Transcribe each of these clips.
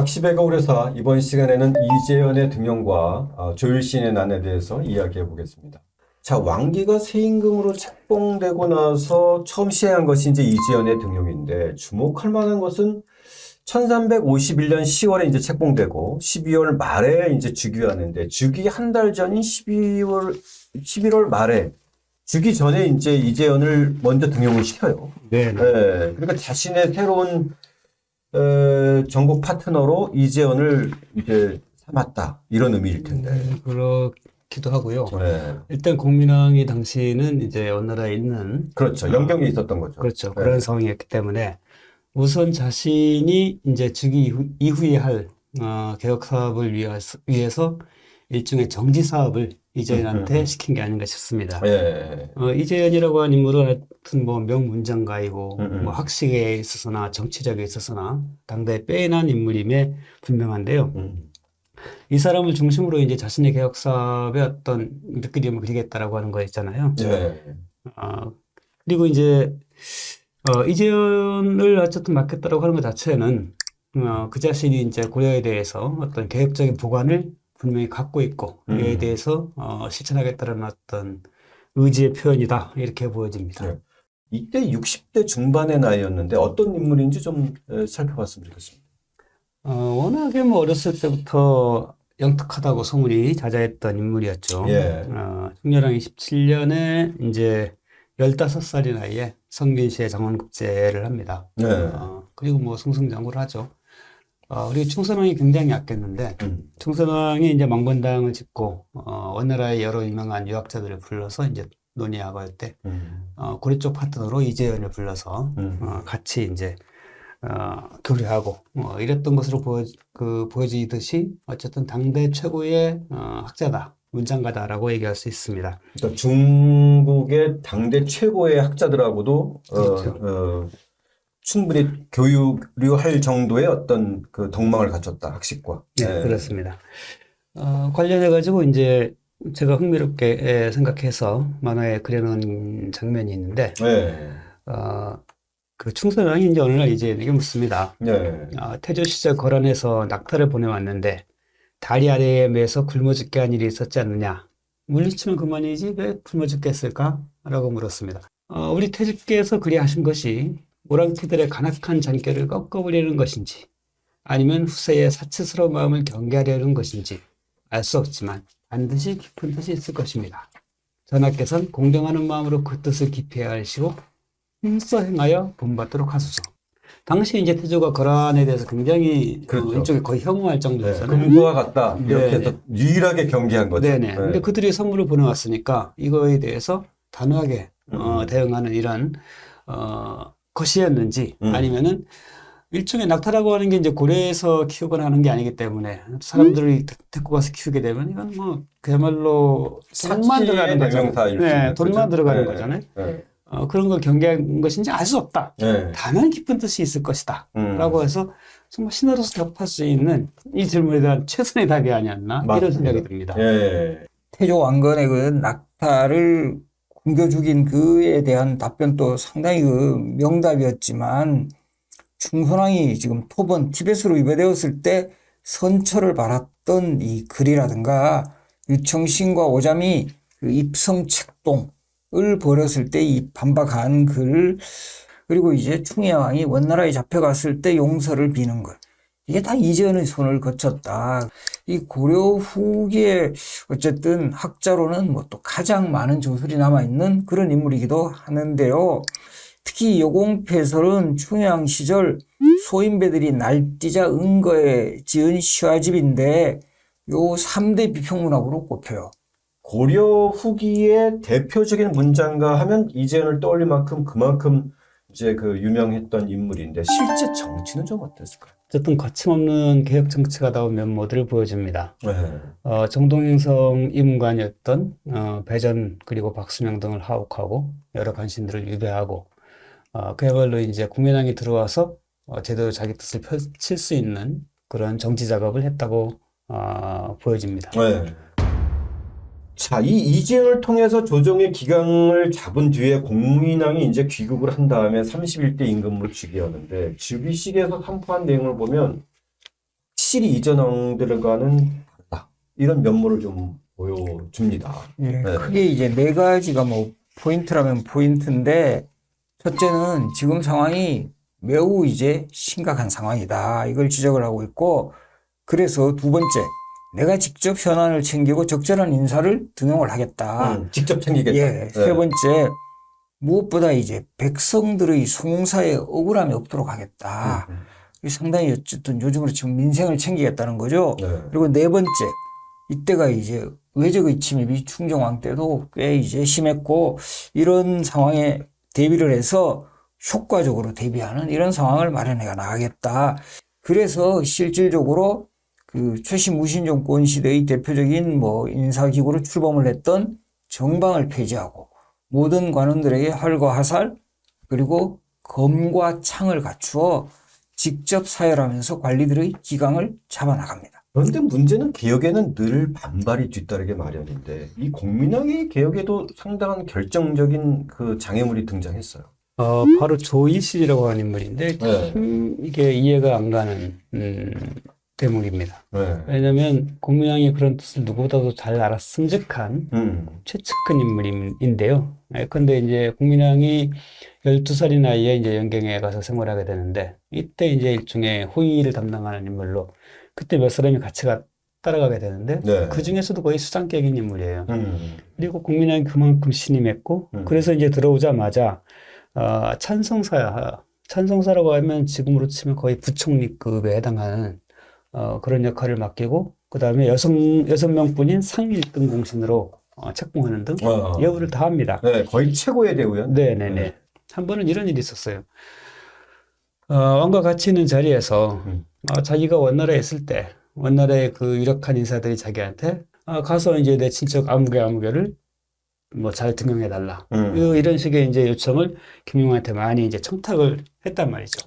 박시배가 오래사 이번 시간에는 이재현의 등용과 조일신의 난에 대해서 이야기해 보겠습니다. 자, 왕기가 세임금으로 책봉되고 나서 처음 시행한 것이 이제 이재현의 등용인데 주목할 만한 것은 1351년 10월에 이제 책봉되고 12월 말에 이제 즉위하는데 즉위 한 달 전인 11월 말에 즉위 전에 이제 이재현을 먼저 등용을 시켜요. 네. 그러니까 자신의 새로운 전국 파트너로 이재현을 이제 삼았다 이런 의미일 텐데. 그렇기도 하고요. 네. 일단 국민왕이 당시는 이제 어느 나라에 있는 그렇죠. 영경에 있었던 거죠. 그렇죠. 그런 상황이었기 때문에 우선 자신이 이제 즉위 이후에 할 개혁 사업을 위해서 일종의 정지 사업을 이재현한테 시킨 게 아닌가 싶습니다. 예. 이재현이라고 하는 인물은 하여튼 뭐 명문장가이고 뭐 학식에 있어서나 정치력에 있어서나 당대에 빼어난 인물임에 분명한데요. 이 사람을 중심으로 이제 자신의 개혁 사업의 어떤 느끼림을 그리겠다라고 하는 거 있잖아요. 예. 그리고 이제 이재현을 어쨌든 맡겠다라고 하는 것 자체는 그 자신이 이제 고려에 대해서 어떤 개혁적인 보관을 분명히 갖고 있고 이에 대해서 실천하겠다는 어떤 의지의 표현이다 이렇게 보여집니다. 네. 이때 60대 중반의 나이였는데 어떤 인물인지 좀 살펴봤으면 좋겠습니다. 워낙에 뭐 어렸을 때부터 영특하다고 소문이 자자했던 인물이었죠. 예. 충렬왕 27년에 이제 15살의 나이에 성균시에 장원급제를 합니다. 네. 그리고 뭐 승승장구를 하죠. 그리고 충선왕이 굉장히 약했는데 충선왕이 이제 망번당을 짓고 원나라의 여러 유명한 유학자들을 불러서 이제 논의하고 할 때 고려 쪽 파트너로 이재현을 불러서 같이 이제 교류하고 이랬던 것으로 보여지듯이 어쨌든 당대 최고의 학자다, 문장가다라고 얘기할 수 있습니다. 그러니까 중국의 당대 최고의 학자들하고도 그렇죠. 충분히 교류할 정도의 어떤 그 덕망을 갖췄다, 학식과. 네, 그렇습니다. 관련해가지고 이제 제가 흥미롭게 생각해서 만화에 그려놓은 장면이 있는데, 네. 그 충선왕이 이제 어느 날 이재현에게 묻습니다. 네. 태조 시절 거란에서 낙타를 보내왔는데, 다리 아래에 매서 굶어 죽게 한 일이 있었지 않느냐? 물리치면 그만이지 왜 굶어 죽겠을까? 라고 물었습니다. 우리 태조께서 그리 하신 것이 오랑캐들의 간악한 잔꾀를 꺾어버리는 것인지 아니면 후세의 사치스러운 마음을 경계하려는 것인지 알 수 없지만 반드시 깊은 뜻이 있을 것입니다. 전하께서는 공경하는 마음으로 그 뜻을 깊이 알시고 힘써 행하여 본받도록 하소서. 당시 이제 태조가 거란에 대해서 굉장히 그렇죠. 일종의 거의 혐오할 네. 정도였잖아요. 금과 같다. 이렇게 네네. 해서 유일하게 경계한 거죠. 네네. 네. 근데 그들이 선물을 보내왔으니까 이거에 대해서 단호하게 대응하는 이런 것이었는지 아니면은 일종의 낙타라고 하는 게 이제 고려에서 키우거나 하는 게 아니기 때문에 사람들이 데리고 가서 키우게 되면 이건 뭐 그야말로 돈만 들어가는 거잖아요. 네, 돈만 들어가는 거잖아요. 네. 그런 걸 경계한 것인지 알 수 없다. 네. 다만 깊은 뜻이 있을 것이다. 라고 해서 정말 신하로서 대답할 수 있는 이 질문에 대한 최선의 답이 아니었나 맞습니다. 이런 생각이 듭니다. 예. 태조 왕건의 그 낙타를 굶겨 죽인 그에 대한 답변도 상당히 그 명답이었지만 충선왕이 지금 토번 티벳으로 유배되었을 때 선처를 받았던 이 글이라든가 유청신과 오잠이 그 입성책동을 벌였을 때 이 반박한 글, 그리고 이제 충혜왕이 원나라에 잡혀갔을 때 용서를 비는 글, 이게 다 이재현의 손을 거쳤다. 이 고려 후기에 어쨌든 학자로는 뭐 또 가장 많은 저술이 남아있는 그런 인물이기도 하는데요. 특히 여공패설은 충혜왕 시절 소인배들이 날뛰자 은거에 지은 시화집인데 요 3대 비평문학으로 꼽혀요. 고려 후기의 대표적인 문장가 하면 이재현을 떠올릴 만큼 그만큼 이제 그 유명했던 인물인데 실제 정치는 좀 어땠을까요? 어쨌든 거침없는 개혁 정치가다운 면모들을 보여줍니다. 네. 정동행성 임관이었던 배전 그리고 박수명 등을 하옥하고 여러 간신들을 유배하고 그야말로 이제 국민왕이 들어와서 제대로 자기 뜻을 펼칠 수 있는 그런 정치 작업을 했다고 보여집니다. 네. 자, 이 이재현을 통해서 조정의 기강을 잡은 뒤에 공민왕이 이제 귀국을 한 다음에 31대 임금으로 즉위하는데 즉위식에서 선포한 내용을 보면 확실히 이전 왕들과는 다르다. 이런 면모를 좀 보여줍니다. 예, 네. 크게 이제 네 가지가 뭐 포인트라면 포인트인데, 첫째는 지금 상황이 매우 이제 심각한 상황이다. 이걸 지적을 하고 있고, 그래서 두 번째, 내가 직접 현안을 챙기고 적절한 인사를 등용을 하겠다. 직접 챙기겠다. 예, 세 번째, 무엇보다 이제 백성들의 송사에 억울함이 없도록 하겠다. 이게 상당히 어쨌든 요즘으로 지금 민생을 챙기겠다는 거죠. 네. 그리고 네 번째, 이때가 이제 외적의 침입이 충정왕 때도 꽤 이제 심했고, 이런 상황에 대비를 해서 효과적으로 대비하는 이런 상황을 마련해 나가겠다. 그래서 실질적으로 그 최신무신 정권 시대의 대표적인 뭐 인사기구로 출범을 했던 정방을 폐지하고 모든 관원들에게 활과 화살 그리고 검과 창을 갖추어 직접 사열하면서 관리들의 기강을 잡아나갑니다. 그런데 문제는 개혁에는 늘 반발이 뒤따르게 마련인데 이 공민왕의 개혁에도 상당한 결정적인 그 장애물이 등장했어요. 바로 조이신이라고 하는 인물인데 참 이게 이해가 안 가는 대목입니다. 네. 왜냐하면 공민왕이 그런 뜻을 누구보다도 잘 알아 승직한 최측근 인물인데요. 근데 이제 공민왕이 12살의 나이에 이제 연경에 가서 생활하게 되는데 이때 이제 일종의 호위를 담당하는 인물로 그때 몇 사람이 같이 따라가게 되는데 네. 그 중에서도 거의 수장격인 인물이에요. 그리고 공민왕이 그만큼 신임했고 그래서 이제 들어오자마자 찬성사라고 하면 지금으로 치면 거의 부총리급에 해당하는 그런 역할을 맡기고 그다음에 여섯 명뿐인 상위 1등 공신으로 책봉하는 등 여부를 다합니다. 네, 거의 최고의 대우연. 네네네. 한 번은 이런 일이 있었어요. 왕과 같이 있는 자리에서 자기가 원나라에 있을 때 원나라의 그 유력한 인사들이 자기한테 가서 이제 내 친척 아무개를 뭐 잘 등용해달라. 이런 식의 이제 요청을 김용환한테 많이 이제 청탁을 했단 말이죠.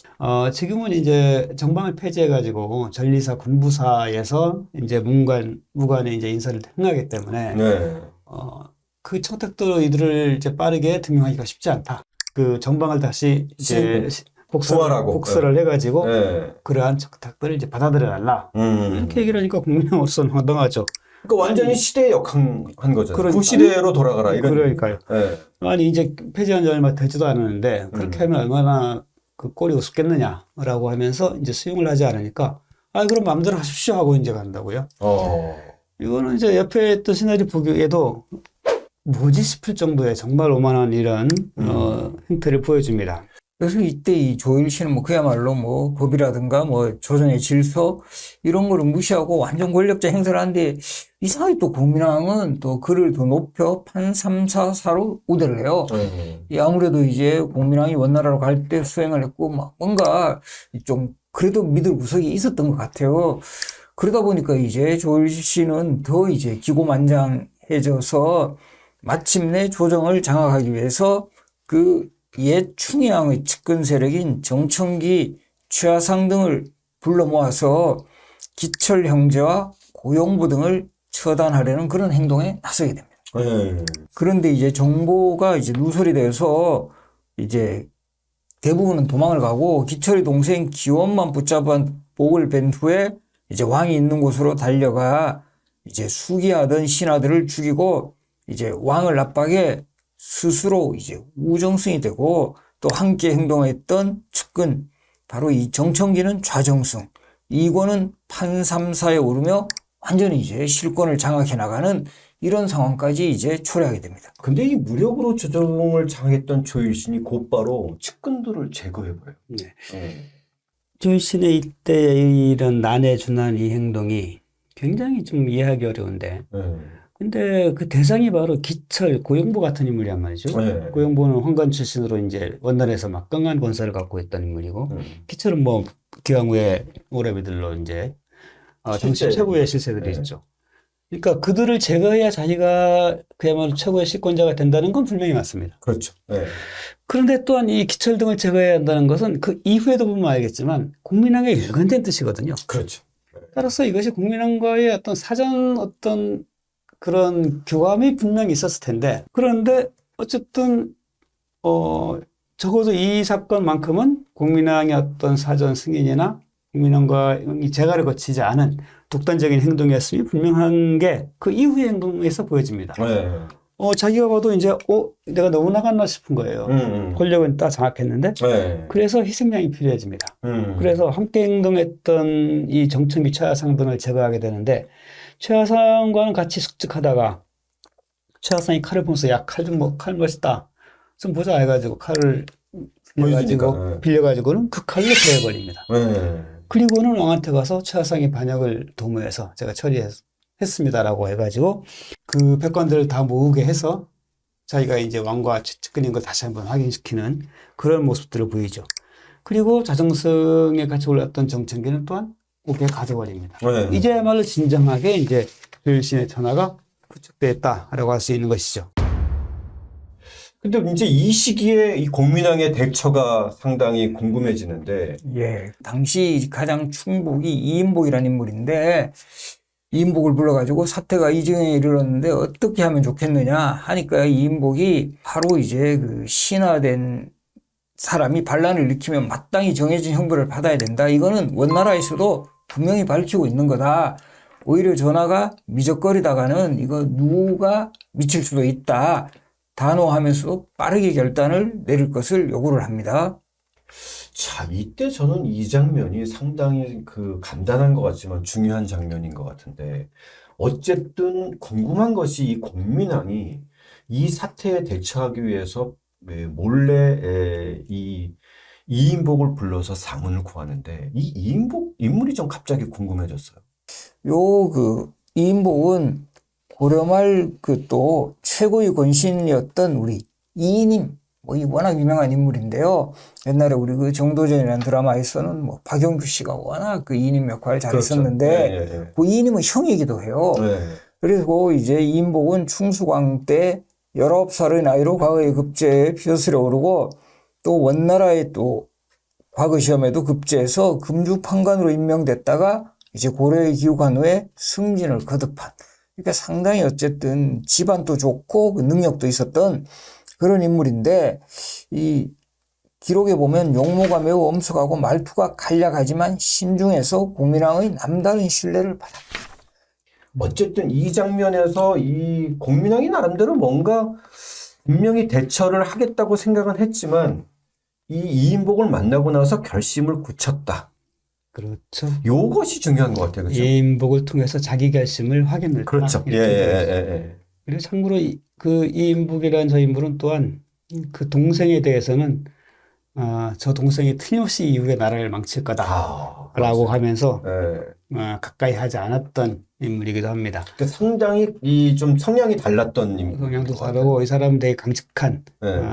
지금은 이제 정방을 폐지해가지고 전리사 군부사에서 이제 무관의 이제 인사를 행하기 때문에 네. 그 청탁도 이들을 이제 빠르게 등용하기가 쉽지 않다. 그 정방을 다시 이제 복사를 해가지고 그러한 청탁들을 이제 받아들여달라. 이렇게 얘기를 하니까 국민으로서는 황당하죠. 그러니까 완전히 시대에 역한 거죠. 그러니까. 그 시대로 돌아가라 이런. 그러니까요. 네. 아니 이제 폐지한 지 얼마 되지도 않았는데 그렇게 하면 얼마나 그 꼴이 우습겠느냐라고 하면서 이제 수용을 하지 않으니까 그럼 마음대로 하십시오 하고 이제 간다고요. 이거는 이제 옆에 있던 시나리 보기에도 뭐지 싶을 정도의 정말 오만한 이런 행태를 보여줍니다. 그래서 이때 이 조일씨는 뭐 그야말로 뭐 법이라든가 뭐 조정의 질서 이런 거를 무시하고 완전 권력자 행사를 하는데 이상하게 또 공민왕은 또 그를 더 높여 판삼사사로 우대를 해요. 아무래도 이제 공민왕이 원나라로 갈 때 수행을 했고 막 뭔가 좀 그래도 믿을 구석이 있었던 것 같아요. 그러다 보니까 이제 조일씨는 더 이제 기고만장해져서 마침내 조정을 장악하기 위해서 그 옛 충의왕의 측근 세력인 정청기, 최하상 등을 불러 모아서 기철 형제와 고용부 등을 처단하려는 그런 행동에 나서게 됩니다. 그런데 이제 정보가 이제 누설이 돼서 이제 대부분은 도망을 가고 기철의 동생 기원만 붙잡아 목을 벤 후에 이제 왕이 있는 곳으로 달려가 이제 수기하던 신하들을 죽이고 이제 왕을 압박해 스스로 이제 우정승이 되고 또 함께 행동했던 측근 바로 이 정청기는 좌정승, 이권은 판삼사에 오르며 완전히 이제 실권을 장악해 나가는 이런 상황까지 이제 초래하게 됩니다. 근데 이 무력으로 조정을 장악했던 조일신이 곧바로 측근들을 제거해버려요. 네. 조일신의 이때 이런 난해준한 이 행동이 굉장히 좀 이해하기 어려운데 근데 그 대상이 바로 기철, 고용보 같은 인물이란 말이죠. 고용보는 황관 출신으로 이제 원나라에서 막강한 권세를 갖고 있던 인물이고, 기철은 뭐 기왕 후에 오래비들로 이제 정치 최고의 실세들이 있죠. 그러니까 그들을 제거해야 자기가 그야말로 최고의 실권자가 된다는 건 분명히 맞습니다. 그렇죠. 그런데 또한 이 기철 등을 제거해야 한다는 것은 그 이후에도 보면 알겠지만 국민왕의 일관된 뜻이거든요. 그렇죠. 따라서 이것이 국민왕과의 어떤 사전 어떤 그런 교감이 분명히 있었을 텐데 그런데 어쨌든 적어도 이 사건만큼은 국민왕의 어떤 사전 승인이나 국민왕과 이 재가를 거치지 않은 독단적인 행동이었음이 분명한 게 그 이후의 행동에서 보여집니다. 네. 자기가 봐도 이제, 내가 너무 나갔나 싶은 거예요. 권력은 딱 장악했는데, 네. 그래서 희생양이 필요해집니다. 그래서 함께 행동했던 이 정청기 최하상 등을 제거하게 되는데, 최하상과는 같이 숙직하다가, 최하상이 칼을 보면서, 야, 칼 멋있다. 좀 보자 해가지고, 칼을 보여주니까. 빌려가지고는 그 칼로 베어버립니다. 네. 그리고는 왕한테 가서 최하상의 반역을 도모해서 제가 처리했습니다라고 해가지고 그 백관들을 다 모으게 해서 자기가 이제 왕과 측근인 걸 다시 한번 확인시키는 그런 모습들을 보이죠. 그리고 자정성에 같이 올랐던 정청기는 또한 옥에 가둬버립니다. 네. 이제야말로 진정하게 이제 조일신의 천하가 구축됐다라고 할 수 있는 것이죠. 근데 이제 이 시기에 이 공민왕의 대처가 상당히 궁금해지는데, 예, 당시 가장 충복이 이인복이라는 인물인데 이인복을 불러가지고 사태가 이 지경에 이르렀는데 어떻게 하면 좋겠느냐 하니까 이인복이 바로 이제 그 신화된 사람이 반란을 일으키면 마땅히 정해진 형벌을 받아야 된다. 이거는 원나라에서도 분명히 밝히고 있는 거다. 오히려 전하가 미적거리다가는 이거 누가 미칠 수도 있다. 단호하면서도 빠르게 결단을 내릴 것을 요구를 합니다. 자, 이때 저는 이 장면이 상당히 그 간단한 것 같지만 중요한 장면인 것 같은데, 어쨌든 궁금한 것이 이 공민왕이 이 사태에 대처하기 위해서 몰래 이 이인복을 불러서 상언을 구하는데, 이 이인복 인물이 좀 갑자기 궁금해졌어요. 이인복은 고려말 또 최고의 권신이었던 우리 이인임, 이 워낙 유명한 인물인데요. 옛날에 우리 그 정도전이라는 드라마에서는 박영규 씨가 워낙 그 이인임 역할을 잘했었는데, 그렇죠. 네, 네. 그 이인임은 형이기도 해요. 네. 그리고 이제 이인복은 충수광 때 19살의 나이로 과거의 급제에 비서실에 오르고 또 원나라의 또 과거 시험에도 급제해서 금주 판관으로 임명됐다가 이제 고려에 귀국한 후에 승진을 거듭한. 그러니까 상당히 어쨌든 집안도 좋고 그 능력도 있었던 그런 인물인데 이 기록에 보면 용모가 매우 엄숙하고 말투가 간략하지만 신중해서 공민왕의 남다른 신뢰를 받았다. 어쨌든 이 장면에서 이 공민왕이 나름대로 뭔가 분명히 대처를 하겠다고 생각은 했지만 이 이인복을 만나고 나서 결심을 굳혔다. 그렇죠. 요것이 중요한 것 같아요. 그렇죠? 이인복을 통해서 자기 결심을 확인했다. 그렇죠. 예. 그리고 참고로 그 이인복이라는 저 인물은 또한 그 동생에 대해서는 저 동생이 틀림없이 이후에 나라를 망칠 거다라고 하면서 가까이 하지 않았던 인물이기도 합니다. 그러니까 상당히 이 좀 성향이 달랐던 인물. 성향도 다르고 이 사람은 되게 강직한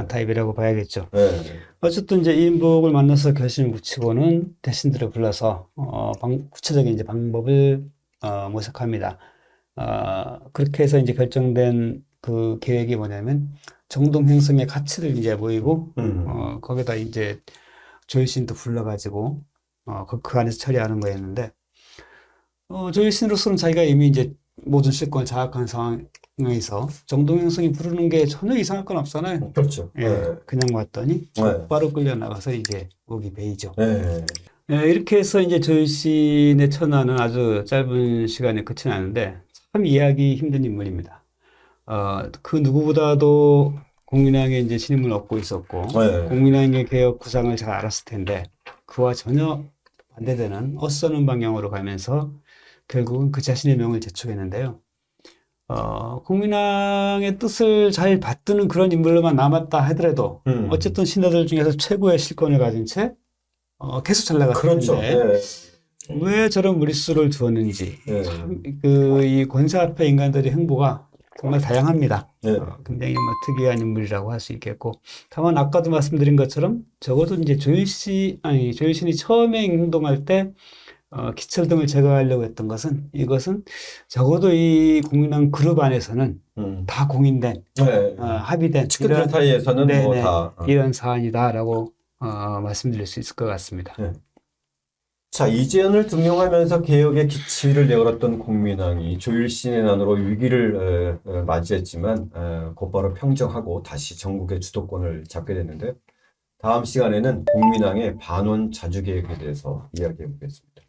타입이라고 봐야겠죠. 네. 어쨌든 이제 이인복을 만나서 결심을 굳히고는 대신들을 불러서 구체적인 이제 방법을 모색합니다. 그렇게 해서 이제 결정된 그 계획이 뭐냐면 정동 행성의 가치를 이제 모이고 거기다 이제 조일신도 불러가지고 그 안에서 처리하는 거였는데 조일신으로서는 자기가 이미 이제 모든 실권을 장악한 상황에서 정동 행성이 부르는 게 전혀 이상할 건 없잖아요. 그렇죠. 예, 그냥 왔더니 바로 끌려 나가서 이제 옥이 베이죠. 이렇게 해서 이제 조일신의 천하는 아주 짧은 시간에 끝이 나는데 참 이해하기 힘든 인물입니다. 그 누구보다도 공민왕의 이제 신임을 얻고 있었고 공민왕의 개혁 구상을 잘 알았을 텐데 그와 전혀 반대되는 엇서는 방향으로 가면서 결국은 그 자신의 명을 재촉했는데요. 공민왕의 뜻을 잘 받드는 그런 인물로만 남았다 하더라도 어쨌든 신하들 중에서 최고의 실권을 가진 채 계속 잘 나갔을 그렇죠. 텐데 왜 저런 무리수를 두었는지 이 권세 앞에 인간들의 행보가 정말 다양합니다. 굉장히 특이한 인물이라고 할 수 있겠고 다만 아까도 말씀드린 것처럼 적어도 이제 조일신이 처음에 행동할 때 기철 등을 제거하려고 했던 것은 이것은 적어도 이 공민왕 그룹 안에서는 다 공인된 합의된 측근들 사이에서는 뭐 다 이런 사안이다라고 말씀드릴 수 있을 것 같습니다. 자, 이재현을 등용하면서 개혁의 기치를 내걸었던 공민왕이 조일신의 난으로 위기를 맞이했지만 곧바로 평정하고 다시 전국의 주도권을 잡게 됐는데 다음 시간에는 국민왕의 반원 자주 계획에 대해서 이야기해 보겠습니다.